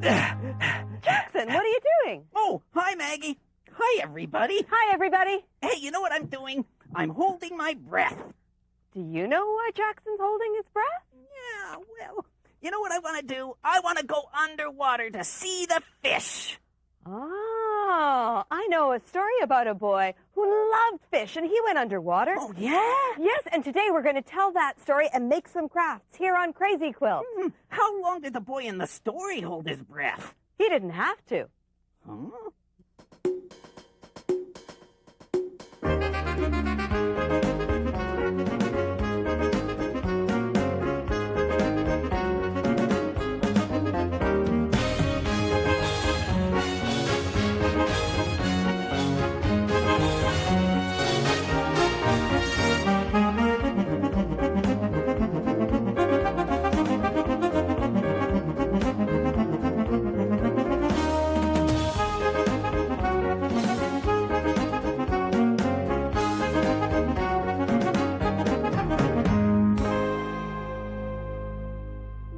Jackson, what are you doing? Oh, hi, Maggie. Hi, everybody. Hi, everybody. Hey, you know what I'm doing? I'm holding my breath. Do you know why Jackson's holding his breath? Yeah, well, you know what I want to do? I want to go underwater to see the fish. Oh, I know a story about a boy who loved fish, and he went underwater. Oh, yeah? Yes, and today we're going to tell that story and make some crafts here on Crazy Quilt. How long did the boy in the story hold his breath? He didn't have to. Huh?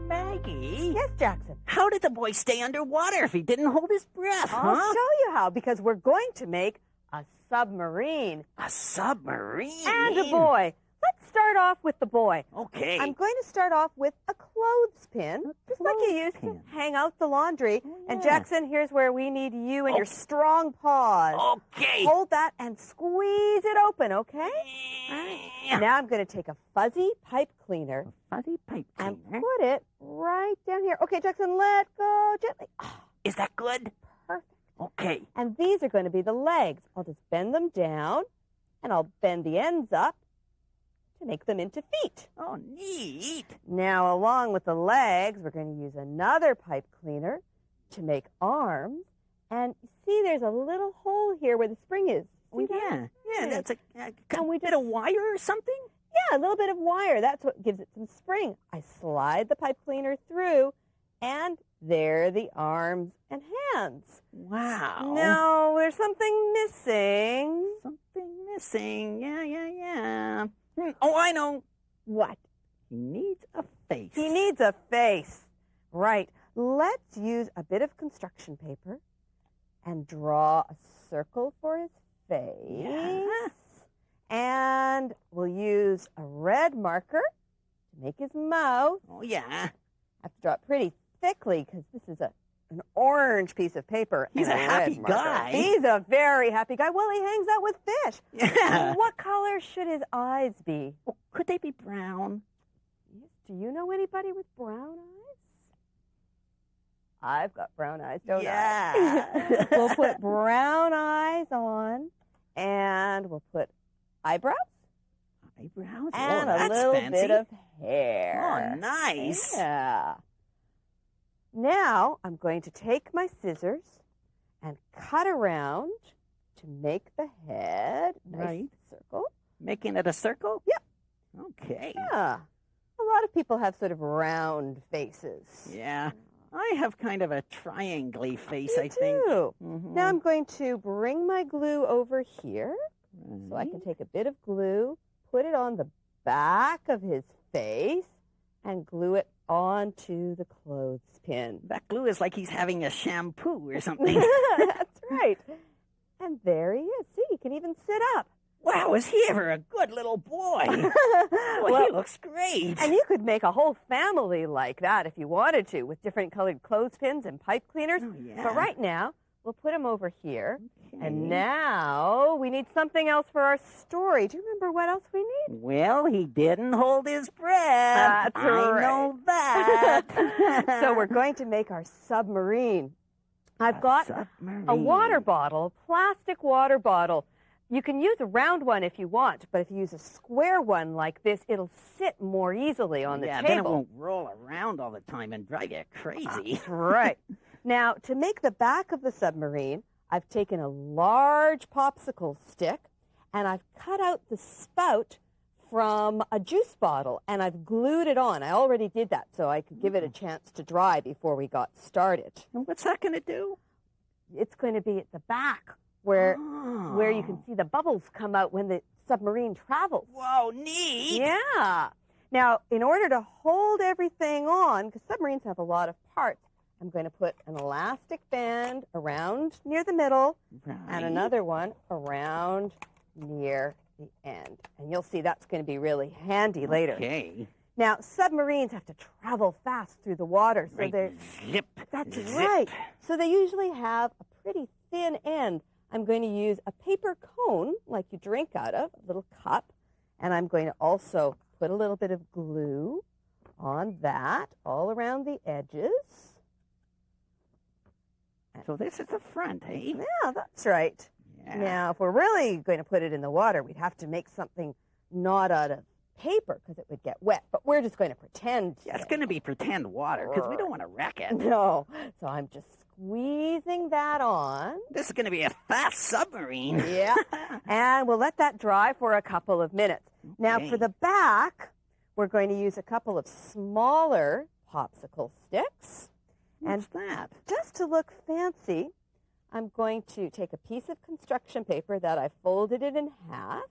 Maggie? Yes, Jackson. How did the boy stay underwater if he didn't hold his breath, I'll huh? show you how, because we're going to make a submarine. A submarine? And a boy. Let's start off with the boy. Okay. I'm going to start off with a clothespin, just like you used to clothespin. hang out the laundry. Oh, And yeah. Jackson, here's where we need you and your strong paws. Okay. Hold that and squeeze it open, okay? Now I'm going to take a fuzzy pipe cleaner Fuzzy pipe and cleaner. put it right down here. Okay, Jackson, let go gently. Is that good? Perfect. Okay. And these are going to be the legs. I'll just bend them down, and I'll bend the ends up to make them into feet. Oh, neat. Now, along with the legs, we're going to use another pipe cleaner to make arms. And see, there's a little hole here where the spring is. Oh, See that? yeah. Yeah, that's a And we bit of wire or something? Yeah, a little bit of wire. That's what gives it some spring. I slide the pipe cleaner through, and there are the arms and hands. Wow. Now, there's something missing. Something missing. Yeah. Oh, I know. What? He needs a face. He needs a face. Right. Let's use a bit of construction paper and draw a circle for his face. Yeah. And we'll use a red marker to make his mouth. Oh, yeah. I have to draw it pretty thickly because this is an orange piece of paper. He's and a happy red marker. guy. He's a very happy guy. Well, he hangs out with fish. Yeah. What color should his eyes be? Oh, could they be brown? Yes. Do you know anybody with brown eyes? I've got brown eyes, don't I? Yeah. We'll put brown eyes on, and we'll put eyebrows Eyebrows? and oh, a that's little fancy. bit of hair. Oh, nice. Yeah. Now I'm going to take my scissors and cut around to make the head nice Right. circle. Making it a circle? Yep. Okay. Yeah. A lot of people have sort of round faces. Yeah. I have kind of a triangle face, You I think. do. Mhm. Now I'm going to bring my glue over here so I can Right. take a bit of glue, put it on the back of his face, and glue it onto the clothespin. That glue is like he's having a shampoo or something. That's right. And there he is. See, he can even sit up. Wow, is he ever a good little boy? Boy, Well, he looks great. and you could make a whole family like that if you wanted to, with different colored clothespins and pipe cleaners. Oh, yeah. But right now, we'll put him over here. Okay. And now we need something else for our story. Do you remember what else we need? Well, he didn't hold his breath. That's I right. know that. So we're going to make our submarine. I've got submarine. a water bottle, a plastic water bottle. You can use a round one if you want, but if you use a square one like this, it'll sit more easily on the yeah, table. then it won't roll around all the time and drive you crazy. That's right. Now, to make the back of the submarine, I've taken a large popsicle stick, and I've cut out the spout from a juice bottle, and I've glued it on. I already did that so I could give it a chance to dry before we got started. And what's that going to do? It's going to be at the back where you can see the bubbles come out when the submarine travels. Whoa, neat. Yeah. Now, in order to hold everything on, because submarines have a lot of parts, I'm going to put an elastic band around near the middle and another one around near the end. And you'll see that's going to be really handy later. Okay. Now, submarines have to travel fast through the water. So Right. Zip. That's Zip. right. So they usually have a pretty thin end. I'm going to use a paper cone, like you drink out of, a little cup. And I'm going to also put a little bit of glue on that all around the edges. So this is the front, eh? Yeah, that's right. Yeah. Now, if we're really going to put it in the water, we'd have to make something not out of paper because it would get wet. But we're just going to pretend. Yeah, it's going to be pretend water because we don't want to wreck it. No. So I'm just squeezing that on. This is going to be a fast submarine. Yeah. And we'll let that dry for a couple of minutes. Now, Okay. for the back, we're going to use a couple of smaller popsicle sticks. What's that? Just to look fancy, I'm going to take a piece of construction paper that I folded it in half.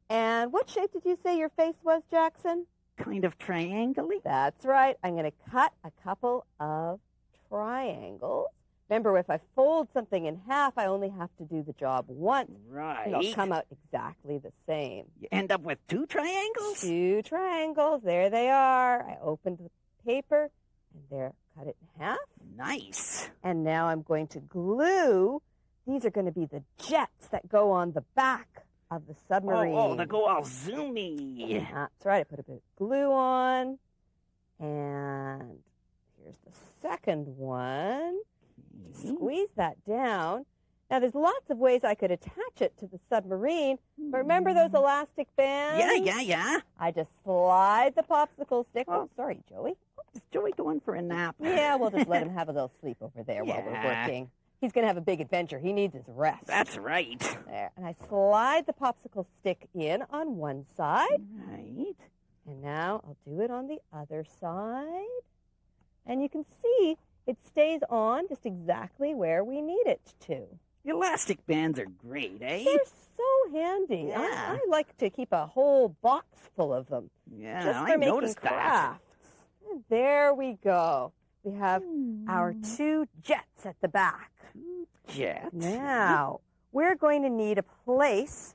And what shape did you say your face was, Jackson? Kind of triangle-y? That's right. I'm going to cut a couple of triangles. Remember, if I fold something in half, I only have to do the job once. Right. And they'll come out exactly the same. You end up with 2 triangles? 2 triangles. There they are. I opened the paper, and there, cut it in half. Nice. And now I'm going to glue. These are going to be the jets that go on the back of the submarine. Oh, they go all zoomy. That's right. I put a bit of glue on. And here's the second one. Squeeze that down. Now, there's lots of ways I could attach it to the submarine. But remember those elastic bands? Yeah. I just slide the popsicle stick. Oh, sorry, Joey. Is Joey going for a nap? Yeah, we'll just let him have a little sleep over there while we're Yeah. working. He's going to have a big adventure. He needs his rest. That's right. There. And I slide the popsicle stick in on one side. Right. And now I'll do it on the other side. And you can see it stays on just exactly where we need it to. The elastic bands are great, eh? They're so handy. Yeah. I like to keep a whole box full of them. Yeah, Just for I making noticed that. crafts. And there we go. We have our 2 jets at the back. Jets. Now, we're going to need a place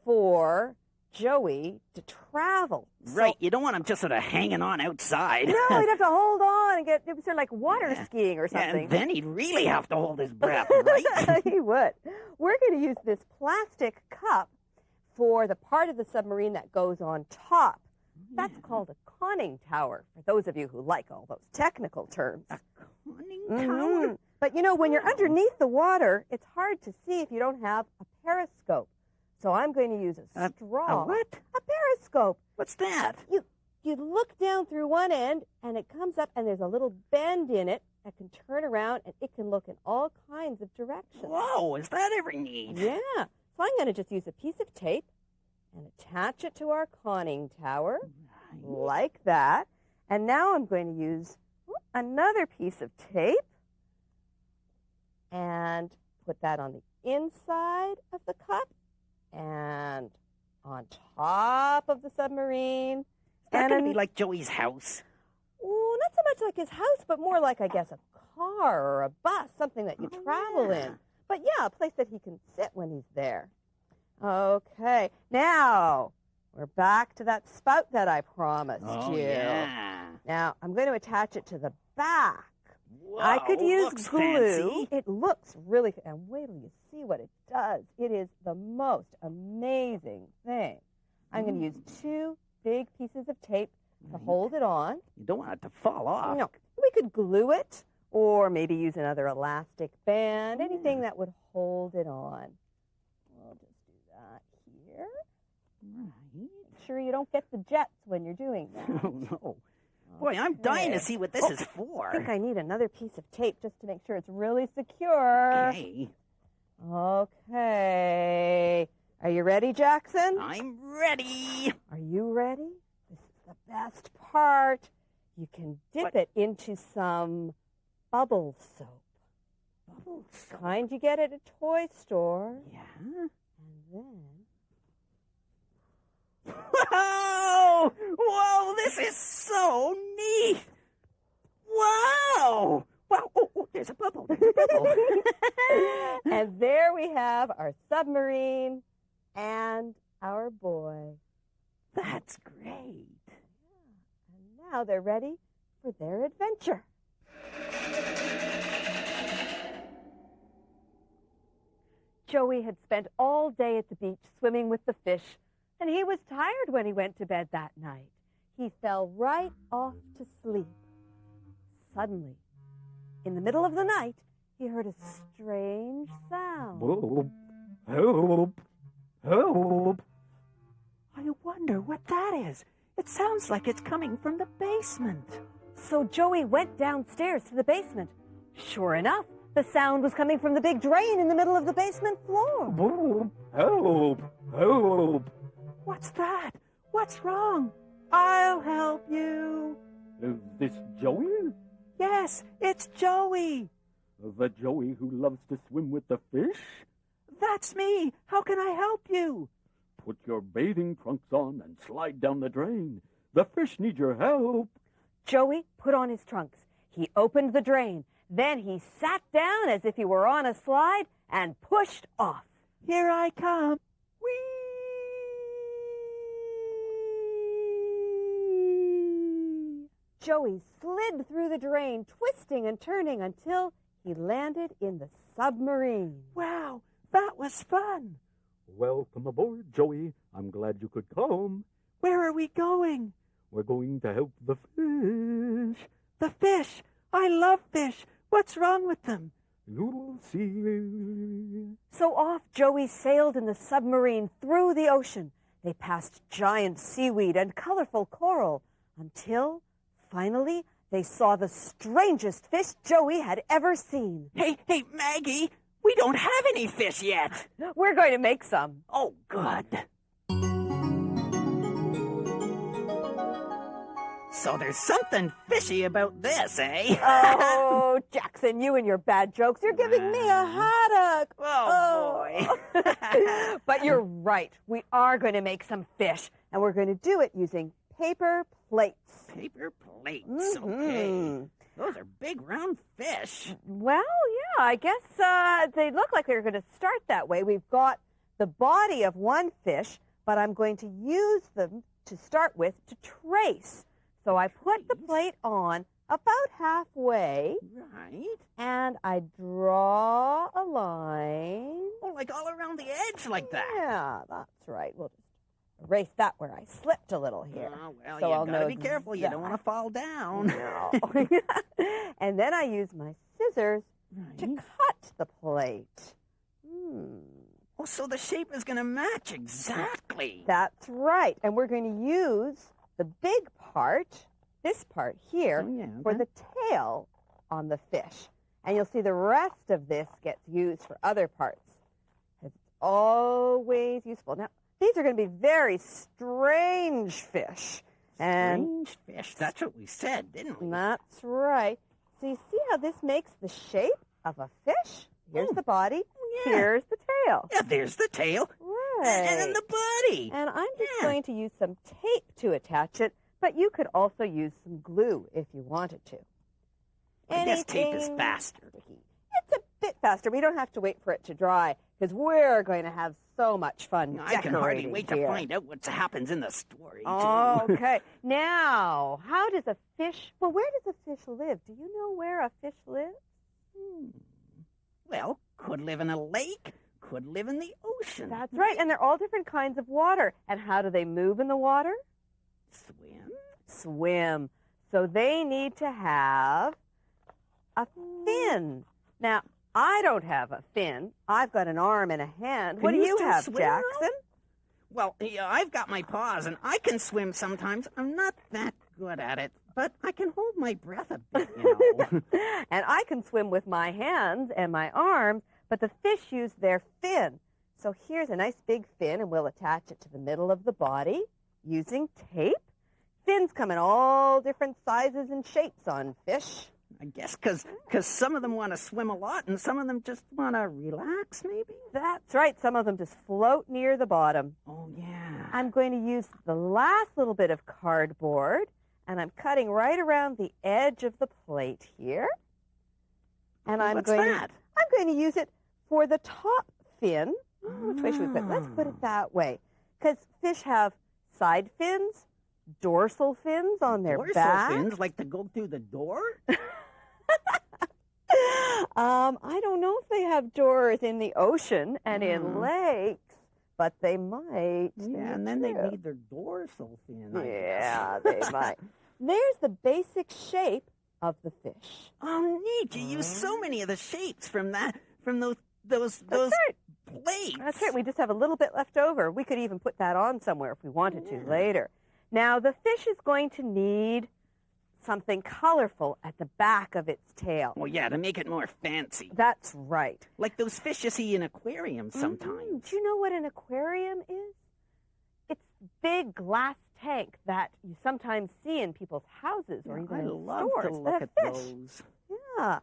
for Joey to travel. Right, you don't want him just sort of hanging on outside. No, he'd have to hold on and get sort of like water skiing or Yeah, something. and then he'd really have to hold his breath, right? He would. We're going to use this plastic cup for the part of the submarine that goes on top. That's called a conning tower, for those of you who like all those technical terms. Conning tower? But, you know, when you're underneath the water, it's hard to see if you don't have a periscope. So I'm going to use a straw. A what? A periscope. What's that? You look down through one end, and it comes up, and there's a little bend in it that can turn around, and it can look in all kinds of directions. Whoa, is that ever neat? Yeah. So I'm going to just use a piece of tape and attach it to our conning tower, like that. And now I'm going to use another piece of tape and put that on the inside of the cup and on top of the submarine. Is that And going to be like Joey's house? Oh, not so much like his house, but more like, I guess, a car or a bus, something that you travel in. But yeah, a place that he can sit when he's there. Okay, now we're back to that spout that I promised you. Yeah. Now, I'm going to attach it to the back. Whoa, I could use looks glue. fancy. It looks really, and wait till you see what it does. It is the most amazing thing. I'm going to use 2 big pieces of tape to hold it on. You don't want it to fall off. No, we could glue it, or maybe use another elastic band, anything that would hold it on. We'll just do that here. Right. Make sure you don't get the jets when you're doing that. Oh, no. Boy, I'm dying to see what this is I for. think I need another piece of tape just to make sure it's really secure. Okay. Okay. Are you ready, Jackson? I'm ready. Are you ready? This is the best part. You can dip it into some bubble soap. Bubble soap. Kind you get at a toy store. Yeah. And then... Whoa! Whoa, this is so neat! Wow! Wow! Oh, there's a bubble. There's a bubble. And there we have our submarine and our boy. That's great. And now they're ready for their adventure. Joey had spent all day at the beach swimming with the fish, and he was tired when he went to bed that night. He fell right off to sleep. Suddenly, in the middle of the night, he heard a strange sound. Help! Help! Help! I wonder what that is. It sounds like it's coming from the basement. So Joey went downstairs to the basement. Sure enough, the sound was coming from the big drain in the middle of the basement floor. Help! Help! What's that? What's wrong? I'll help you. Is this Joey? Yes, it's Joey. The Joey who loves to swim with the fish? That's me. How can I help you? Put your bathing trunks on and slide down the drain. The fish need your help. Joey put on his trunks. He opened the drain. Then he sat down as if he were on a slide and pushed off. Here I come. Whee! Joey slid through the drain, twisting and turning until he landed in the submarine. Wow, that was fun. Welcome aboard, Joey. I'm glad you could come. Where are we going? We're going to help the fish. The fish. I love fish. What's wrong with them? You'll see. So off Joey sailed in the submarine through the ocean. They passed giant seaweed and colorful coral until, finally, they saw the strangest fish Joey had ever seen. Hey, Maggie, we don't have any fish yet. We're going to make some. Oh, good. So there's something fishy about this, eh? Oh, Jackson, you and your bad jokes. You're giving me a headache. Oh, boy. But you're right. We are going to make some fish, and we're going to do it using paper plates. Paper plates, okay. Those are big round fish. Well, yeah, I guess they look like they're going to start that way. We've got the body of one fish, but I'm going to use them to start with to trace. So I put the plate on about halfway. Right. And I draw a line. Oh, like all around the edge like that. Yeah, that's right. We'll just erase that where I slipped a little here. Oh, well, so you I'll gotta know be careful. You don't want to fall down. No. And then I use my scissors to cut the plate. Oh, so the shape is going to match exactly. That's right. And we're going to use the big part, this part here, for the tail on the fish. And you'll see the rest of this gets used for other parts. It's always useful. Now, these are going to be very strange fish. Strange fish. That's what we said, didn't we? That's right. So you see how this makes the shape of a fish? Here's the body. Yeah. Here's the tail. Yeah, there's the tail. Right. And then the body. And I'm just going to use some tape to attach it, but you could also use some glue if you wanted to. I guess tape is faster. Sticky. It's a bit faster. We don't have to wait for it to dry because we're going to have so much fun I can hardly decorating wait here. to find out what happens in the story. Okay. Now, how does a fish, well, where does a fish live? Do you know where a fish lives? Well, could live in a lake, could live in the ocean. That's right. And they're all different kinds of water. And how do they move in the water? Swim. So they need to have a fin. Now, I don't have a fin. I've got an arm and a hand. What do you have, Jackson? Well, yeah, I've got my paws, and I can swim sometimes. I'm not that good at it, but I can hold my breath a bit, you know. And I can swim with my hands and my arms, but the fish use their fin. So here's a nice big fin, and we'll attach it to the middle of the body using tape. Fins come in all different sizes and shapes on fish. I guess because some of them want to swim a lot and some of them just want to relax, maybe? That's right. Some of them just float near the bottom. Oh, yeah. I'm going to use the last little bit of cardboard, and I'm cutting right around the edge of the plate here. And What's that? I'm going to use it for the top fin. Which way should we put it? Let's put it that way. Because fish have side fins, dorsal fins on their back. Dorsal fins, like to go through the door? I don't know if they have doors in the ocean and in lakes, but they might. Yeah, and then they need their dorsal fin, I Yeah, guess. they might. There's the basic shape of the fish. Oh, neat. You use so many of the shapes from those That's right. plates. That's right. We just have a little bit left over. We could even put that on somewhere if we wanted to later. Now, the fish is going to need something colorful at the back of its tail. Well, yeah, to make it more fancy. That's right. Like those fish you see in aquariums sometimes. Do you know what an aquarium is? It's a big glass tank that you sometimes see in people's houses or even I in love stores to that look have at fish. those. Yeah.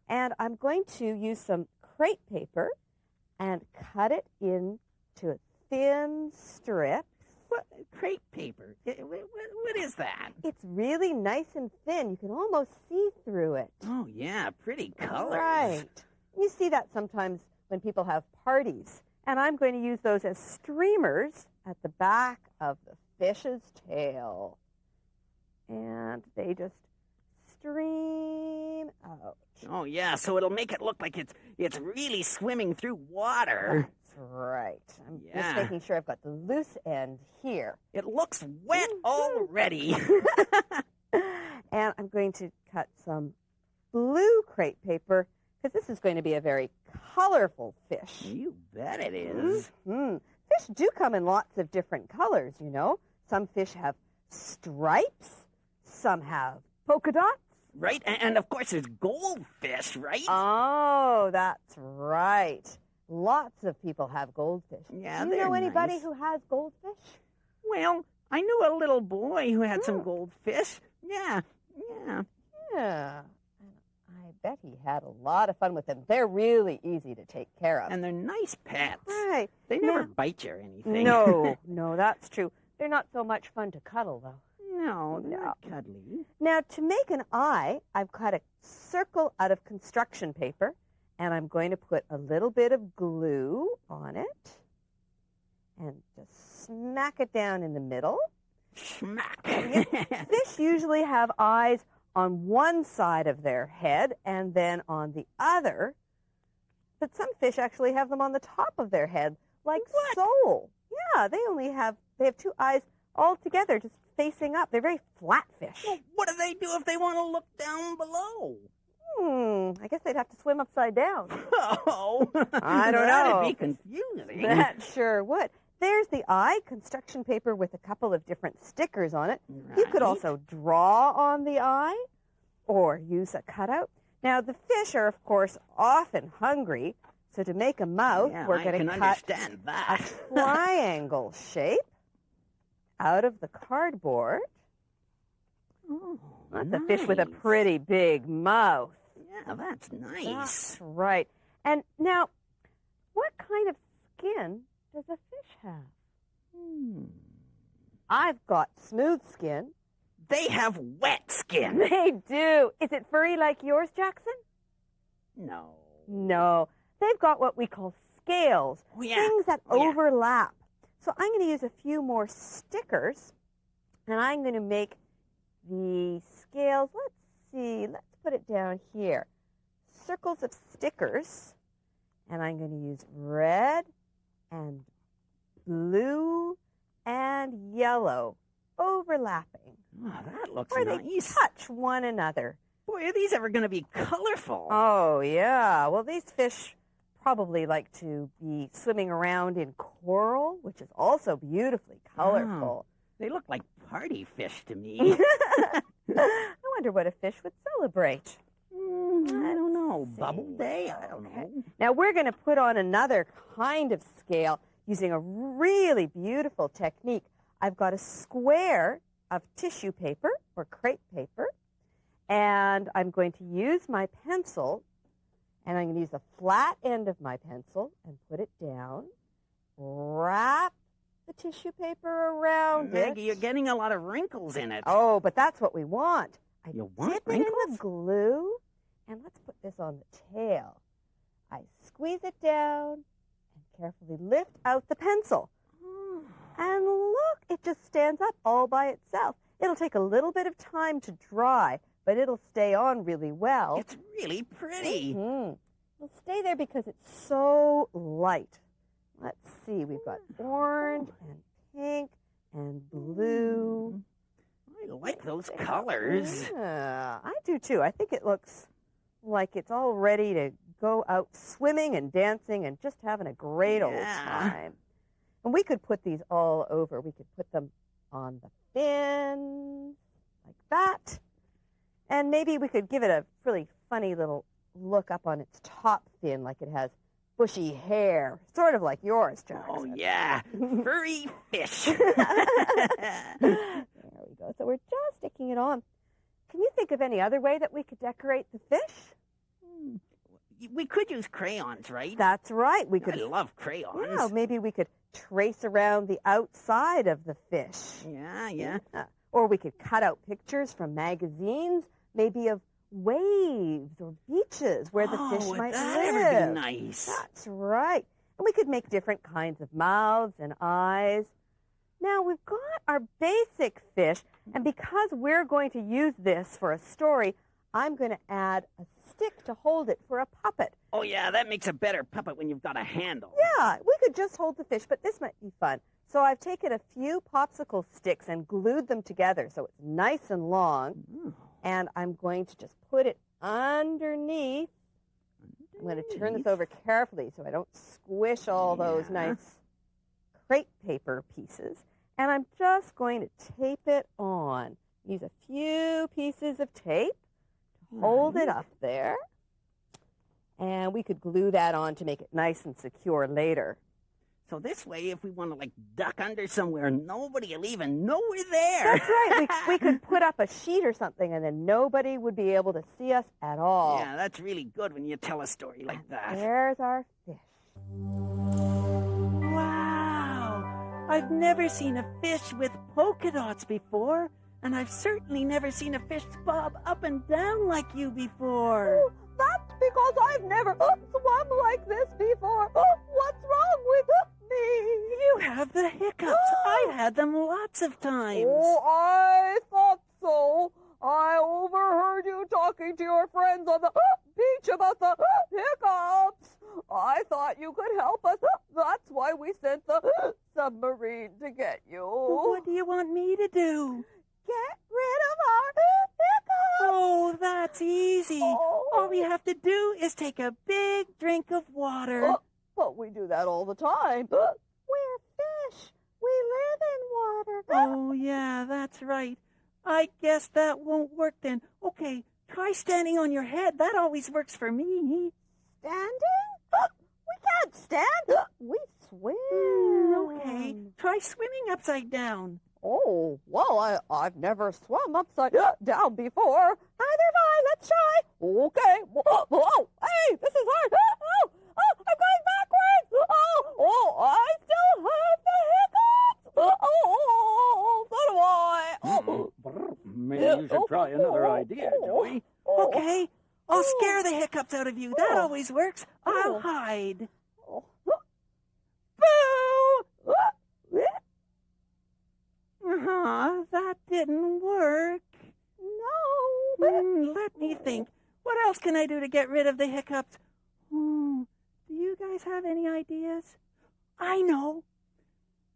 And I'm going to use some crepe paper and cut it into thin strips. What? Crepe paper? What is that? It's really nice and thin. You can almost see through it. Oh, yeah, pretty colors. Right. You see that sometimes when people have parties. And I'm going to use those as streamers at the back of the fish's tail. And they just stream out. Oh, yeah, so it'll make it look like it's really swimming through water. That's right. I'm just Yeah. making sure I've got the loose end here. It looks wet already. And I'm going to cut some blue crepe paper because this is going to be a very colorful fish. You bet it is. Fish do come in lots of different colors, you know. Some fish have stripes. Some have polka dots. Right? And of course, there's goldfish, right? Oh, that's right. Lots of people have goldfish. Yeah, Do you know they're anybody nice. who has goldfish? Well, I knew a little boy who had some goldfish. Yeah. Yeah. I bet he had a lot of fun with them. They're really easy to take care of. And they're nice pets. Right. They never Now- bite you or anything. No, that's true. They're not so much fun to cuddle, though. No, they're not cuddly. Now, to make an eye, I've cut a circle out of construction paper, and I'm going to put a little bit of glue on it and just smack it down in the middle. Smack. Fish usually have eyes on one side of their head and then on the other, but some fish actually have them on the top of their head, like sole. Yeah, they have two eyes all together, just facing up. They're very flat fish. Well, what do they do if they want to look down below? I guess they'd have to swim upside down. Oh, I don't know. That'd be confusing. That sure would. There's the eye, construction paper with a couple of different stickers on it. You could Right. also draw on the eye or use a cutout. Now, the fish are, of course, often hungry. So to make a mouth, Yeah, we're I going can to cut understand a that. triangle shape out of the cardboard. Oh, That's a fish with a nice. pretty big mouth. Yeah, that's nice. That's right. And now, what kind of skin does a fish have? I've got smooth skin. They have wet skin. They do. Is it furry like yours, Jackson? No. No. They've got what we call scales, Oh, yeah. things that Oh, yeah. overlap. So I'm going to use a few more stickers, and I'm going to make the scales, let's see, let's put it down here. Circles of stickers, and I'm going to use red and blue and yellow overlapping, Oh, that looks where they nice. touch one another. Boy, are these ever going to be colorful? Oh, yeah. Well, these fish probably like to be swimming around in coral, which is also beautifully colorful. They look like party fish to me. I wonder what a fish would celebrate. I don't know. Let's Bubble see. day? I don't Okay. know. Now, we're going to put on another kind of scale using a really beautiful technique. I've got a square of tissue paper or crepe paper, and I'm going to use my pencil, and I'm going to use the flat end of my pencil and put it down, wrap the tissue paper around Maggie, it. you're getting a lot of wrinkles in it. Oh, but that's what we want. I You want dip it in the wrinkles? glue, and let's put this hiccups on the tail. I squeeze it down and carefully lift out the pencil. And look, it just stands up all by itself. It'll take a little bit of time to dry, but it'll stay on really well. It's really pretty. Mm-hmm. It'll stay there because it's so light. Let's see, we've got orange and pink and blue. I like those colors. Yeah, I do too. I think it looks like it's all ready to go out swimming and dancing and just having a great old time. And we could put these all over. We could put them on the fin like that. And maybe we could give it a really funny little look up on its top fin, like it has bushy hair, sort of like yours, Jackson. Oh, yeah. Furry fish. There we go. So we're just sticking it on. Can you think of any other way that we could decorate the fish? We could use crayons, right? That's right. We could. I love crayons. Yeah, maybe we could trace around the outside of the fish. Yeah. Or we could cut out pictures from magazines, maybe of waves or beaches where the fish might that live. Ever be nice. That's right. And we could make different kinds of mouths and eyes. Now, we've got our basic fish, and because we're going to use this for a story, I'm going to add a stick to hold it for a puppet. Oh, yeah, that makes a better puppet when you've got a handle. Yeah, we could just hold the fish, but this might be fun. So I've taken a few popsicle sticks and glued them together so it's nice and long. And I'm going to just put it underneath. I'm going to turn this over carefully so I don't squish all those nice crepe paper pieces. And I'm just going to tape it on. Use a few pieces of tape to hold it up there. And we could glue that on to make it nice and secure later. So this way, if we want to, duck under somewhere, nobody will even know we're there. That's right. We could put up a sheet or something, and then nobody would be able to see us at all. Yeah, that's really good when you tell a story like that. There's our fish. Wow! I've never seen a fish with polka dots before, and I've certainly never seen a fish bob up and down like you before. Oh, that's because I've never swum like this before. What's wrong with me? You have the hiccups. I've had them lots of times. Oh, I thought so. I overheard you talking to your friends on the beach about the hiccups. I thought you could help us. That's why we sent the submarine to get you. What do you want me to do? Get rid of our hiccups. Oh, that's easy. All we have to do is take a big drink of water. But we do that all the time. We're fish. We live in water. Oh, yeah, that's right. I guess that won't work then. Okay, try standing on your head. That always works for me. Standing? We can't stand. We swim. Okay, try swimming upside down. Oh, well, I've never swum upside down before. Neither have I. Let's try. Okay. Whoa. Hey, this is hard. I'm going backwards. I still have the hiccups. So do I. Maybe you should try another idea, Joey. Okay, I'll scare the hiccups out of you. That always works. I'll hide. Boo! That didn't work. No. Let me think. What else can I do to get rid of the hiccups? Do you guys have any ideas? I know.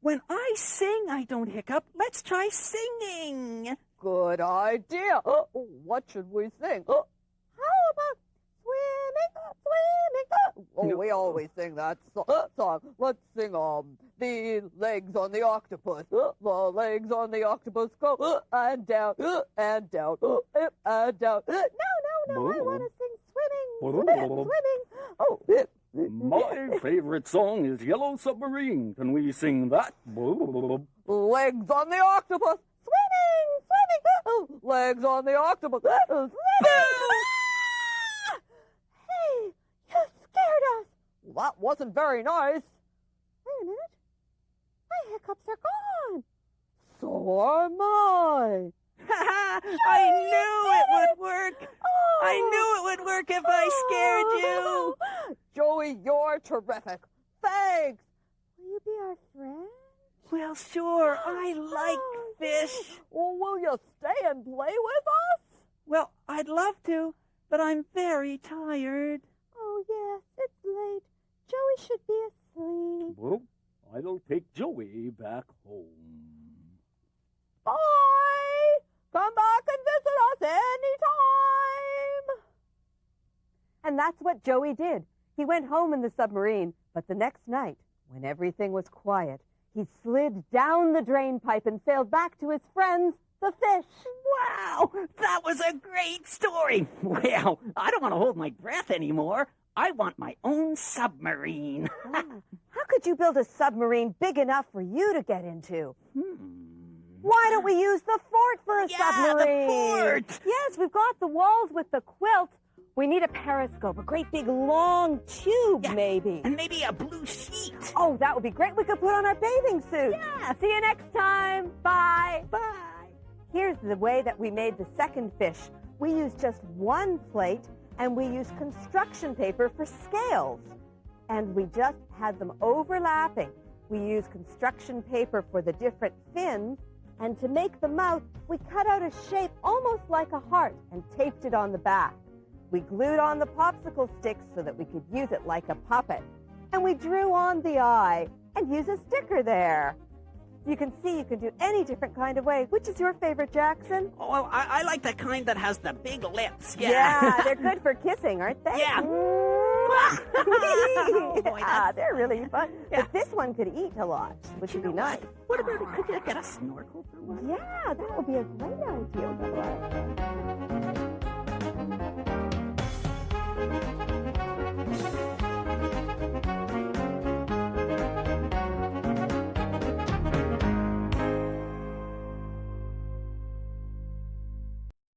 When I sing, I don't hiccup. Let's try singing. Good idea. What should we sing? How about swimming? We always sing that song. Let's sing the legs on the octopus. The legs on the octopus go and down and down and down. No. I want to sing swimming. My favorite song is Yellow Submarine. Can we sing that? Legs on the octopus. Swimming. Legs on the octopus. Swimming. Hey, you scared us. Well, that wasn't very nice. Wait a minute. My hiccups are gone. So are mine. Ha ha! I knew it would work. I knew it would work if I scared you. Joey, you're terrific. Thanks. Will you be our friend? Well, sure. I like fish. Well, will you stay and play with us? Well, I'd love to, but I'm very tired. Oh, yes, it's late. Joey should be asleep. Well, I'll take Joey back home. Bye! Come back and visit us anytime! And that's what Joey did. He went home in the submarine, but the next night, when everything was quiet, he slid down the drain pipe and sailed back to his friends, the fish. Wow, that was a great story. Well, I don't want to hold my breath anymore. I want my own submarine. How could you build a submarine big enough for you to get into? Why don't we use the fort for a submarine? The fort! Yes, we've got the walls with the quilt. We need a periscope, a great big long tube, maybe. And maybe a blue sheet. Oh, that would be great. We could put on our bathing suits. Yeah. See you next time. Bye. Bye. Here's the way that we made the second fish. We used just one plate, and we used construction paper for scales. And we just had them overlapping. We used construction paper for the different fins, and to make the mouth, we cut out a shape almost like a heart and taped it on the back. We glued on the popsicle sticks so that we could use it like a puppet. And we drew on the eye and use a sticker there. You can see you can do any different kind of way. Which is your favorite, Jackson? Oh, well, I like the kind that has the big lips. Yeah, they're good for kissing, aren't they? Yeah. Oh, boy, they're really fun. Yeah. But this one could eat a lot, which would be nice. What about could you get a snorkel for one? Yeah, that would be a great idea.